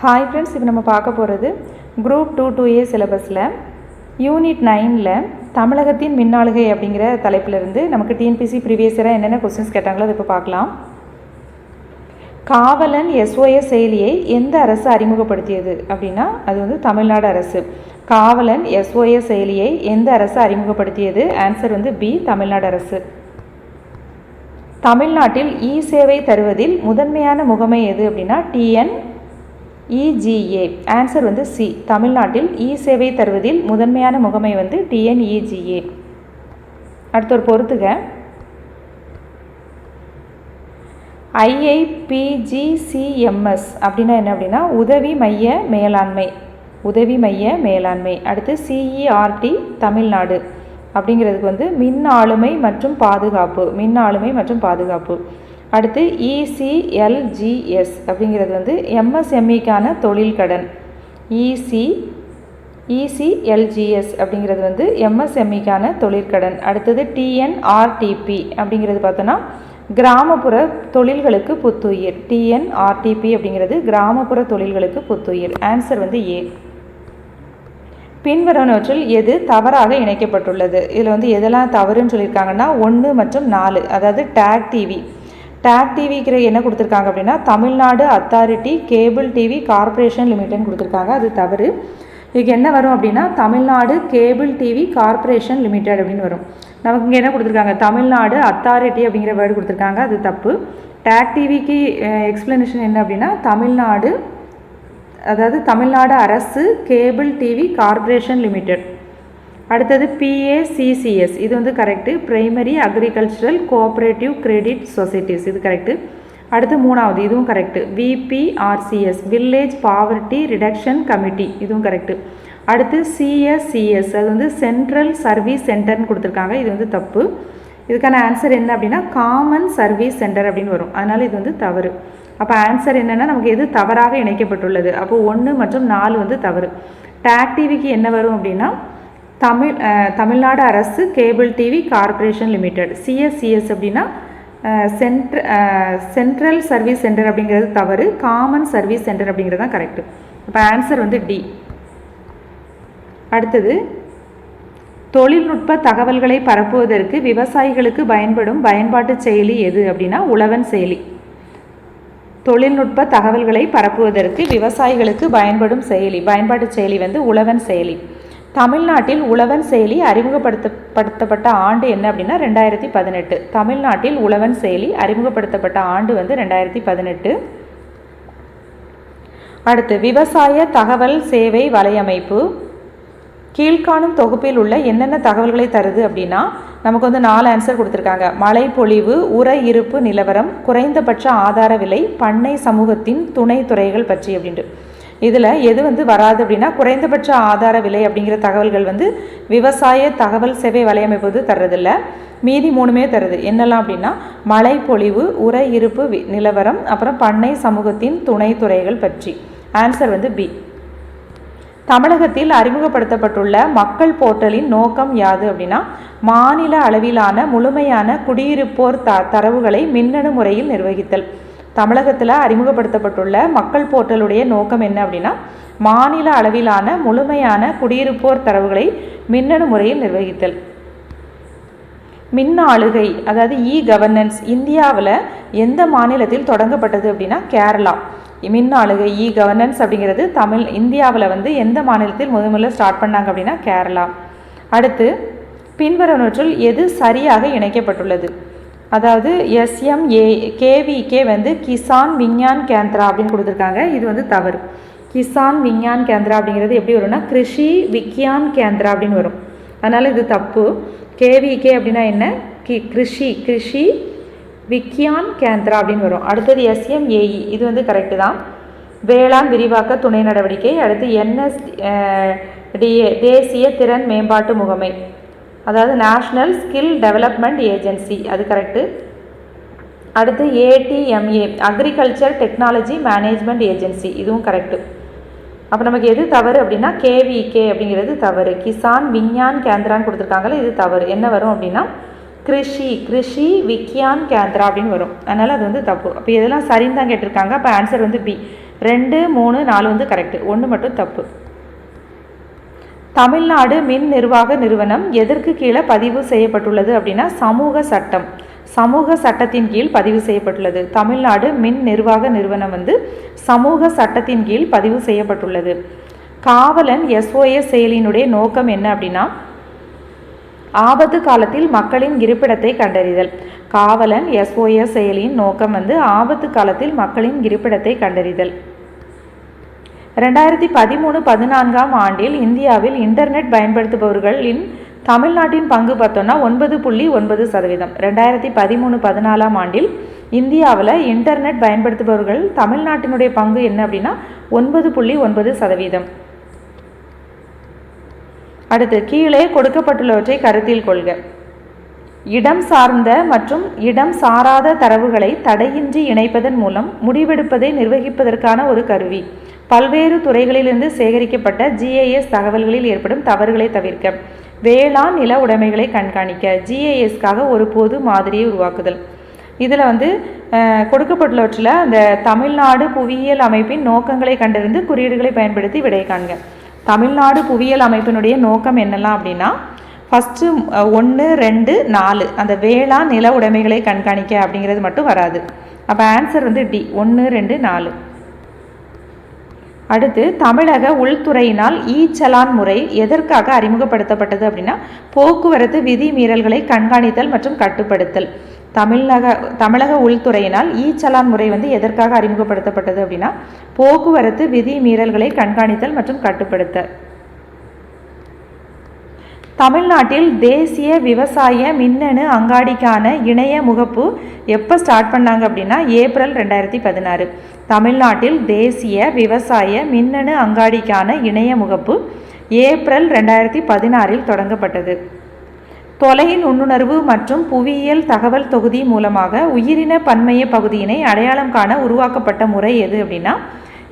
Hi friends, இப்போ நம்ம பார்க்க போகிறது குரூப் 2A சிலபஸில் யூனிட் 9ல் தமிழகத்தின் மின்னாளுகை அப்படிங்கிற தலைப்பிலிருந்து நமக்கு டிஎன்பிசி ப்ரீவியஸ் இயராக என்னென்ன கொஸ்டின்ஸ் கேட்டாங்களோ அதை இப்போ பார்க்கலாம். காவலன் SOS செயலியை எந்த அரசு அறிமுகப்படுத்தியது அப்படின்னா அது வந்து தமிழ்நாடு அரசு. காவலன் SOS செயலியை எந்த அரசு அறிமுகப்படுத்தியது? ஆன்சர் வந்து பி, தமிழ்நாடு அரசு. தமிழ்நாட்டில் சேவை தருவதில் முதன்மையான முகமை எது அப்படின்னா TNEGA. ஆன்சர் வந்து சி, தமிழ்நாட்டில் சேவை தருவதில் முதன்மையான முகமை வந்து TNEGA. அடுத்த ஒரு பொறுத்துக, IIPGCMS அப்படின்னா என்ன அப்படின்னா உதவி மைய மேலாண்மை. உதவி மைய மேலாண்மை. அடுத்து CERT தமிழ்நாடு அப்படிங்கிறதுக்கு வந்து மின் ஆளுமை மற்றும் பாதுகாப்பு. மின் ஆளுமை மற்றும் பாதுகாப்பு. அடுத்து ECLGS அப்படிங்கிறது வந்து MSMEக்கான தொழில் கடன். ECLGS அப்படிங்கிறது வந்து MSMEக்கான தொழிற்கடன். அடுத்தது TNRTP அப்படிங்கிறது பார்த்தோன்னா கிராமப்புற தொழில்களுக்கு புத்துயிர். TNRTP அப்படிங்கிறது கிராமப்புற தொழில்களுக்கு புத்துயிர். ஆன்சர் வந்து ஏ. பின்வருவனவற்றில் எது தவறாக இணைக்கப்பட்டுள்ளது? இதில் வந்து எதெல்லாம் தவறுன்னு சொல்லியிருக்காங்கன்னா 1 மற்றும் 4, அதாவது டேக் டிவி. டேக் டிவிக்கு என்ன கொடுத்துருக்காங்க அப்படின்னா Tamil Nadu authority cable TV corporation லிமிடெட்னு கொடுத்துருக்காங்க, அது தவறு. இதுக்கு என்ன வரும் அப்படின்னா Tamil Nadu cable TV corporation limited அப்படின்னு வரும். நமக்கு இங்கே என்ன கொடுத்துருக்காங்க தமிழ்நாடு அத்தாரிட்டி அப்படிங்கிற வேர்டு கொடுத்துருக்காங்க, அது தப்பு. டேக் டிவிக்கு எக்ஸ்பிளனேஷன் என்ன அப்படின்னா தமிழ்நாடு, அதாவது தமிழ்நாடு அரசு கேபிள் டிவி கார்ப்பரேஷன் லிமிடெட். அடுத்தது PACCS, இது வந்து correct. Primary agricultural cooperative credit societies, இது கரெக்டு. அடுத்து 3வது, இதுவும் correct. VPRCS village poverty reduction committee, இதுவும் கரெக்டு. அடுத்து CSCS, அது வந்து சென்ட்ரல் சர்வீஸ் சென்டர்னு கொடுத்துருக்காங்க, இது வந்து தப்பு. இதுக்கான ஆன்சர் என்ன அப்படின்னா காமன் சர்வீஸ் சென்டர் அப்படின்னு வரும், அதனால் இது வந்து தவறு. அப்போ ஆன்சர் என்னென்னா நமக்கு எது தவறாக இணைக்கப்பட்டுள்ளது? அப்போது 1 மற்றும் 4 வந்து தவறு. டேக் டிவிக்கு என்ன வரும் அப்படின்னா தமிழ்நாடு அரசு cable TV corporation limited. CSCS அப்படின்னா சென்ட்ரல் சர்வீஸ் சென்டர் அப்படிங்கிறது தவறு. காமன் சர்வீஸ் சென்டர் அப்படிங்கிறது தான் கரெக்டு. அப்போ ஆன்சர் வந்து டி. அடுத்தது, தொழில்நுட்ப தகவல்களை பரப்புவதற்கு விவசாயிகளுக்கு பயன்படும் பயன்பாட்டு செயலி எது அப்படின்னா உழவன் செயலி. தொழில்நுட்ப தகவல்களை பரப்புவதற்கு விவசாயிகளுக்கு பயன்படும் செயலி, பயன்பாட்டு செயலி வந்து உழவன் செயலி. தமிழ்நாட்டில் உழவன் செயலி அறிமுகப்படுத்தப்பட்ட ஆண்டு என்ன அப்படின்னா 2018. தமிழ்நாட்டில் உழவன் செயலி அறிமுகப்படுத்தப்பட்ட ஆண்டு வந்து 2018. அடுத்து, விவசாய தகவல் சேவை வலையமைப்பு கீழ்காணும் தொகுப்பில் உள்ள என்னென்ன தகவல்களை தருது அப்படின்னா நமக்கு வந்து 4 ஆன்சர் கொடுத்துருக்காங்க. மழை பொழிவு, உர இருப்பு நிலவரம், குறைந்தபட்ச ஆதார விலை, பண்ணை சமூகத்தின் துணை துறைகள் பற்றி அப்படின்ட்டு. இதில் எது வந்து வராது அப்படின்னா குறைந்தபட்ச ஆதார விலை அப்படிங்கிற தகவல்கள் வந்து விவசாய தகவல் சேவை வலையமைப்பு வந்து தர்றதில்லை. மீதி 3மே தருது. என்னெல்லாம் அப்படின்னா மழை பொழிவு, உர இருப்பு நிலவரம், அப்புறம் பண்ணை சமூகத்தின் துணை துறைகள் பற்றி. ஆன்சர் வந்து பி. தமிழகத்தில் அறிமுகப்படுத்தப்பட்டுள்ள மக்கள் போர்ட்டலின் நோக்கம் யாது அப்படின்னா மாநில அளவிலான முழுமையான குடியிருப்போர் தரவுகளை மின்னணு முறையில் நிர்வகித்தல். தமிழகத்தில் அறிமுகப்படுத்தப்பட்டுள்ள மக்கள் போர்ட்டலுடைய நோக்கம் என்ன அப்படின்னா மாநில அளவிலான முழுமையான குடியிருப்போர் தரவுகளை மின்னணு முறையில் நிர்வகித்தல். மின் ஆளுகை, அதாவது கவர்னன்ஸ் இந்தியாவில் எந்த மாநிலத்தில் தொடங்கப்பட்டது அப்படின்னா கேரளா. மின் ஆளுகை கவர்னன்ஸ் அப்படிங்கிறது இந்தியாவில் வந்து எந்த மாநிலத்தில் முதல்ல ஸ்டார்ட் பண்ணாங்க அப்படின்னா கேரளா. அடுத்து, பின்வருவனவற்றில் எது சரியாக இணைக்கப்பட்டுள்ளது? அதாவது SMKVK வந்து கிசான் விஞ்ஞான் கேந்திரா அப்படின்னு கொடுத்துருக்காங்க, இது வந்து தவறு. கிசான் விஞ்ஞான் கேந்திரா அப்படிங்கிறது எப்படி வரும்னா கிருஷி விக்யான் கேந்திரா அப்படின்னு வரும், அதனால் இது தப்பு. KVK அப்படின்னா என்ன? கிருஷி விக்யான் கேந்திரா அப்படின்னு வரும். அடுத்தது SMAE, இது வந்து கரெக்டு தான். வேளாண் விரிவாக்க துணை நடவடிக்கை. அடுத்து NSDA தேசிய திறன் மேம்பாட்டு முகமை, அதாவது நேஷ்னல் ஸ்கில் டெவலப்மெண்ட் ஏஜென்சி, அது கரெக்டு. அடுத்து ATMA agriculture technology management agency, இதுவும் கரெக்டு. அப்போ நமக்கு எது தவறு அப்படின்னா KVK அப்படிங்கிறது தவறு. கிசான் விஞ்ஞான் கேந்திரான்னு கொடுத்துருக்காங்களே, இது தவறு. என்ன வரும் அப்படின்னா கிருஷி விக்யான் கேந்திரா அப்படின்னு வரும், அதனால் அது வந்து தப்பு. அப்போ இதெல்லாம் சரின்னு தான் கேட்டிருக்காங்க. அப்போ ஆன்சர் வந்து பி, 2, 3, 4 வந்து கரெக்டு, 1 மட்டும் தப்பு. தமிழ்நாடு மின் நிர்வாக நிறுவனம் எதற்கு கீழே பதிவு செய்யப்பட்டுள்ளது அப்படின்னா சமூக சட்டம். சமூக சட்டத்தின் கீழ் பதிவு செய்யப்பட்டுள்ளது. தமிழ்நாடு மின் நிர்வாக நிறுவனம் வந்து சமூக சட்டத்தின் கீழ் பதிவு செய்யப்பட்டுள்ளது. காவலன் SOS செயலியினுடைய நோக்கம் என்ன அப்படின்னா ஆபத்து காலத்தில் மக்களின் இருப்பிடத்தை கண்டறிதல். காவலன் SOS செயலியின் நோக்கம் வந்து ஆபத்து காலத்தில் மக்களின் இருப்பிடத்தை கண்டறிதல். 2013-14 ஆண்டில் இந்தியாவில் இன்டர்நெட் பயன்படுத்துபவர்களின் தமிழ்நாட்டின் பங்கு பார்த்தோன்னா 9.9%. 2013-14 ஆண்டில் இந்தியாவில் இன்டர்நெட் பயன்படுத்துபவர்கள் தமிழ்நாட்டினுடைய பங்கு என்ன அப்படின்னா 9.9%. அடுத்து கீழே கொடுக்கப்பட்டுள்ளவற்றை கருத்தில் கொள்க. இடம் சார்ந்த மற்றும் இடம் சாராத தரவுகளை தடையின்றி இணைப்பதன் மூலம் முடிவெடுப்பதை நிர்வகிப்பதற்கான ஒரு கருவி. பல்வேறு துறைகளிலிருந்து சேகரிக்கப்பட்ட GIS தகவல்களில் ஏற்படும் தவறுகளை தவிர்க்க. வேளாண் நில உடைமைகளை கண்காணிக்க. GISக்காக ஒரு பொது மாதிரியை உருவாக்குதல். இதில் வந்து கொடுக்கப்பட்டுள்ளவற்றில் அந்த தமிழ்நாடு புவியியல் அமைப்பின் நோக்கங்களை கண்டறிந்து குறியீடுகளை பயன்படுத்தி விடை காண்க. தமிழ்நாடு புவியியல் அமைப்பினுடைய நோக்கம் என்னெல்லாம் அப்படின்னா ஃபஸ்ட்டு 1, 2, 4 அந்த வேளாண் நில உடைமைகளை கண்காணிக்க அப்படிங்கிறது மட்டும் வராது. அப்போ ஆன்சர் வந்து D 1, 2, 4. அடுத்து தமிழக உள்துறையினால் ஈச்சலான் முறை எதற்காக அறிமுகப்படுத்தப்பட்டது அப்படின்னா போக்குவரத்து விதி மீறல்களை கண்காணித்தல் மற்றும் கட்டுப்படுத்தல். தமிழக உள்துறையினால் ஈச்சலான் முறை வந்து எதற்காக அறிமுகப்படுத்தப்பட்டது அப்படின்னா போக்குவரத்து விதி மீறல்களை கண்காணித்தல் மற்றும் கட்டுப்படுத்த. தமிழ்நாட்டில் தேசிய விவசாய மின்னணு அங்காடிக்கான இணைய முகப்பு எப்போ ஸ்டார்ட் பண்ணாங்க அப்படின்னா ஏப்ரல் 2016. தமிழ்நாட்டில் தேசிய விவசாய மின்னணு அங்காடிக்கான இணைய முகப்பு ஏப்ரல் 2016 தொடங்கப்பட்டது. தொலை நுண்ணுணர்வு மற்றும் புவியியல் தகவல் தொகுதி மூலமாக உயிரின பன்மைய பகுதியினை அடையாளம் காண உருவாக்கப்பட்ட முறை எது அப்படின்னா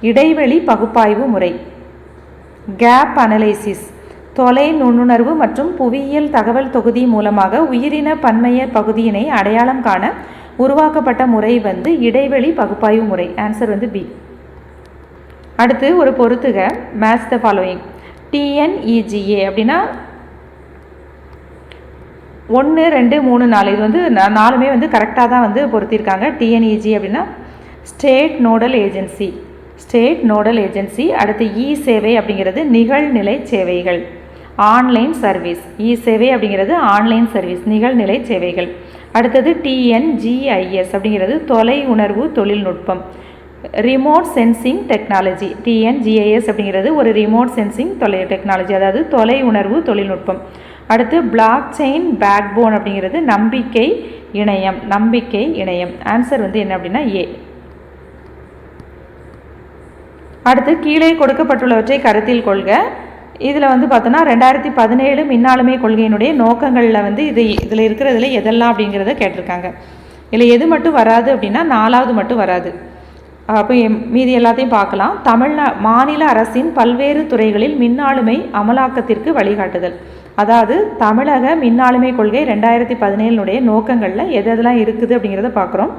இடைவெளி பகுப்பாய்வு முறை, கேப் அனலைசிஸ். தொலை நுண்ணுணர்வு மற்றும் புவியியல் தகவல் தொகுதி மூலமாக உயிரின பன்மைய பகுதியினை அடையாளம் காண உருவாக்கப்பட்ட முறை வந்து இடைவெளி பகுப்பாய்வு முறை. ஆன்சர் வந்து B. அடுத்து ஒரு பொறுத்துக. Match the following. TNEGA அப்படின்னா 1, 2, 3, 4 இது வந்து 4மே வந்து கரெக்டாக தான் வந்து பொருத்தியிருக்காங்க. TNEG அப்படின்னா state nodal agency, state nodal agency. அடுத்து சேவை அப்படிங்கிறது நிகழ்நிலை சேவைகள், ஆன்லைன் சர்வீஸ். சேவை அப்படிங்கிறது ஆன்லைன் சர்வீஸ், நிகழ்நிலை சேவைகள். அடுத்தது TNGIS அப்படிங்கிறது தொலை உணர்வு தொழில்நுட்பம், ரிமோட் சென்சிங் டெக்னாலஜி. TNGIS அப்படிங்கிறது ஒரு ரிமோட் சென்சிங் டெக்னாலஜி, அதாவது தொலை உணர்வு தொழில்நுட்பம். அடுத்து பிளாக் செயின் பேக்போன் அப்படிங்கிறது நம்பிக்கை இணையம், நம்பிக்கை இணையம். ஆன்சர் வந்து என்ன அப்படின்னா A. அடுத்து கீழே கொடுக்கப்பட்டுள்ளவற்றை கருத்தில் கொள்க. இதில் வந்து பார்த்தோன்னா 2017 மின்னாளுமை கொள்கையினுடைய நோக்கங்களில் வந்து இதில் இருக்கிறதுல எதெல்லாம் அப்படிங்கிறத கேட்டிருக்காங்க. இதில் எது மட்டும் வராது அப்படின்னா 4வது மட்டும் வராது. அப்போ மீதி எல்லாத்தையும் பார்க்கலாம். மாநில அரசின் பல்வேறு துறைகளில் மின்னாளுமை அமலாக்கத்திற்கு வழிகாட்டுதல். அதாவது தமிழக மின்னாளுமை கொள்கை 2017 நோக்கங்களில் எதெல்லாம் இருக்குது அப்படிங்கிறத பார்க்குறோம்.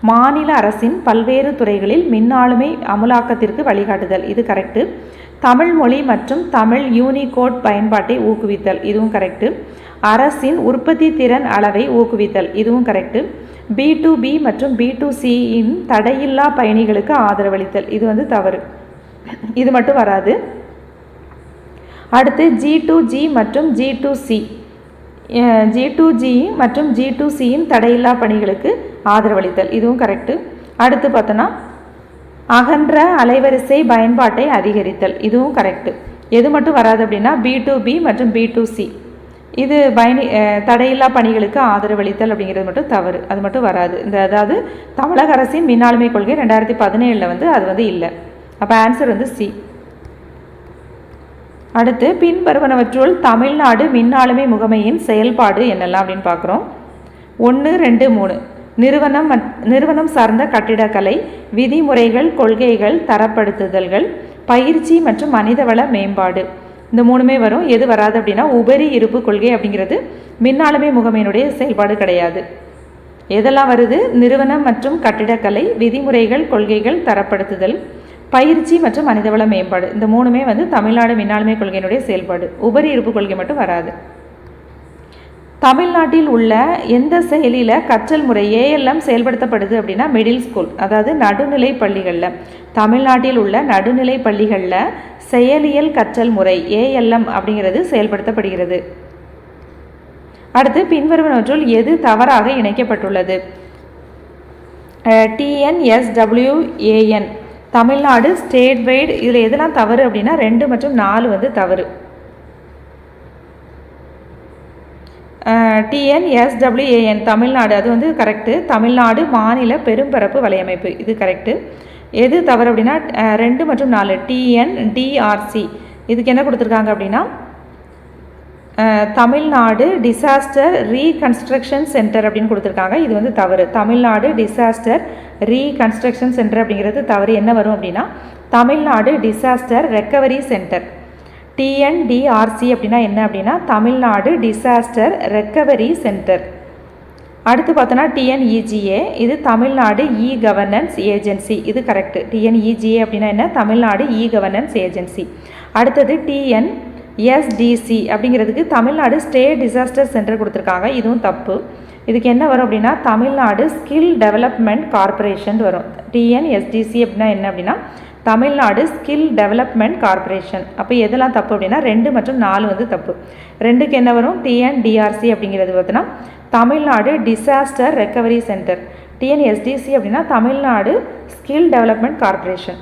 மாநில அரசின் பல்வேறு துறைகளில் மின்னாளுமை அமலாக்கத்திற்கு வழிகாட்டுதல், இது கரெக்டு. தமிழ் மொழி மற்றும் தமிழ் யூனிகோட் பயன்பாட்டை ஊக்குவித்தல், இதுவும் கரெக்டு. அரசின் உற்பத்தி திறன் அளவை ஊக்குவித்தல், இதுவும் கரெக்டு. B2B மற்றும் B2Cயின் தடையில்லா பயணிகளுக்கு ஆதரவளித்தல், இது வந்து தவறு, இது மட்டும் வராது. அடுத்து G2G மற்றும் G2C, G2G மற்றும் G2Cயின் தடையில்லா பணிகளுக்கு ஆதரவளித்தல், இதுவும் கரெக்டு. அடுத்து பார்த்தோன்னா அகன்ற அலைவரிசை பயன்பாட்டை அதிகரித்தல், இதுவும் கரெக்டு. எது மட்டும் வராது அப்படின்னா B2B மற்றும் B2C, இது தடையில்லா பணிகளுக்கு ஆதரவளித்தல் அப்படிங்கிறது மட்டும் தவறு, அது மட்டும் வராது. அதாவது தமிழக அரசின் மின்னாளுமை கொள்கை 2017 வந்து அது வந்து இல்லை. அப்போ ஆன்சர் வந்து C. அடுத்து பின்வருவனவற்றுள் தமிழ்நாடு மின்னாளுமை முகமையின் செயல்பாடு என்னெல்லாம் அப்படின்னு பார்க்குறோம். 1, 2, 3 நிறுவனம் சார்ந்த கட்டிடக்கலை, விதிமுறைகள், கொள்கைகள், தரப்படுத்துதல்கள், பயிற்சி மற்றும் மனிதவள மேம்பாடு, இந்த 3மே வரும். எது வராது அப்படின்னா உபரி இருப்பு கொள்கை அப்படிங்கிறது மின்னாளுமை முகமையினுடைய செயல்பாடு கிடையாது. எதெல்லாம் வருது? நிறுவனம் மற்றும் கட்டிடக்கலை, விதிமுறைகள், கொள்கைகள், தரப்படுத்துதல், பயிற்சி மற்றும் மனிதவள மேம்பாடு இந்த மூணுமே வந்து தமிழ்நாடு மின்னாளுமை கொள்கையினுடைய செயல்பாடு. உபரி இருப்பு கொள்கை மட்டும் வராது. தமிழ்நாட்டில் உள்ள எந்த செயலியில் கற்றல் முறை ஏஎல்எம் செயல்படுத்தப்படுது அப்படின்னா மிடில் ஸ்கூல், அதாவது நடுநிலை பள்ளிகளில். தமிழ்நாட்டில் உள்ள நடுநிலை பள்ளிகளில் செயலியல் கற்றல் முறை ஏஎல்எம் அப்படிங்கிறது செயல்படுத்தப்படுகிறது. அடுத்து பின்வருவனவற்றுள் எது தவறாக இணைக்கப்பட்டுள்ளது? டிஎன்எஸ்டபிள்யூஏஎன் தமிழ்நாடு ஸ்டேட் வைடு, இதில் எதெல்லாம் தவறு அப்படின்னா 2 மற்றும் 4 வந்து தவறு. டிஎன்எஸ்டபிள்யூஏஎன் தமிழ்நாடு அது வந்து கரெக்டு. தமிழ்நாடு மாநில பெரும்பரப்பு வலையமைப்பு இது கரெக்டு. எது தவறு அப்படின்னா 2 மற்றும் 4 டிஎன்டிஆர்சி. இதுக்கு என்ன கொடுத்துருக்காங்க அப்படின்னா தமிழ்நாடு டிசாஸ்டர் ரீகன்ஸ்ட்ரக்ஷன் சென்டர் அப்படின்னு கொடுத்துருக்காங்க. இது வந்து தவறு. தமிழ்நாடு டிசாஸ்டர் ரீகன்ஸ்ட்ரக்ஷன் சென்டர் அப்படிங்கிறது தவறு. என்ன வரும் அப்படின்னா தமிழ்நாடு டிசாஸ்டர் ரெக்கவரி சென்டர். டிஎன்டிஆர்சி அப்படின்னா என்ன அப்படின்னா தமிழ்நாடு டிசாஸ்டர் ரெக்கவரி சென்டர். அடுத்து பார்த்தோன்னா டிஎன்இஜிஏ இது தமிழ்நாடு இ கவர்னன்ஸ் ஏஜென்சி. இது கரெக்டு. டிஎன்இஜிஏ அப்படின்னா என்ன தமிழ்நாடு இ கவர்னன்ஸ் ஏஜென்சி. அடுத்தது டிஎன்எஸ்டிசி அப்படிங்கிறதுக்கு தமிழ்நாடு ஸ்டேட் டிசாஸ்டர் சென்டர் கொடுத்துருக்காங்க. இதுவும் தப்பு. இதுக்கு என்ன வரும் அப்படின்னா தமிழ்நாடு ஸ்கில் டெவலப்மெண்ட் கார்பரேஷன் வரும். டிஎன்எஸ்டிசி அப்படின்னா என்ன அப்படின்னா தமிழ்நாடு ஸ்கில் டெவலப்மெண்ட் கார்பரேஷன். அப்போ எதெல்லாம் தப்பு அப்படின்னா 2 மற்றும் 4 வந்து தப்பு. 2க்கு என்ன வரும் டிஎன்டிஆர்சி அப்படிங்கிறது பார்த்தோன்னா Tamil Nadu disaster recovery centre. TNSTC அப்படின்னா தமிழ்நாடு ஸ்கில் டெவலப்மெண்ட் கார்பரேஷன்.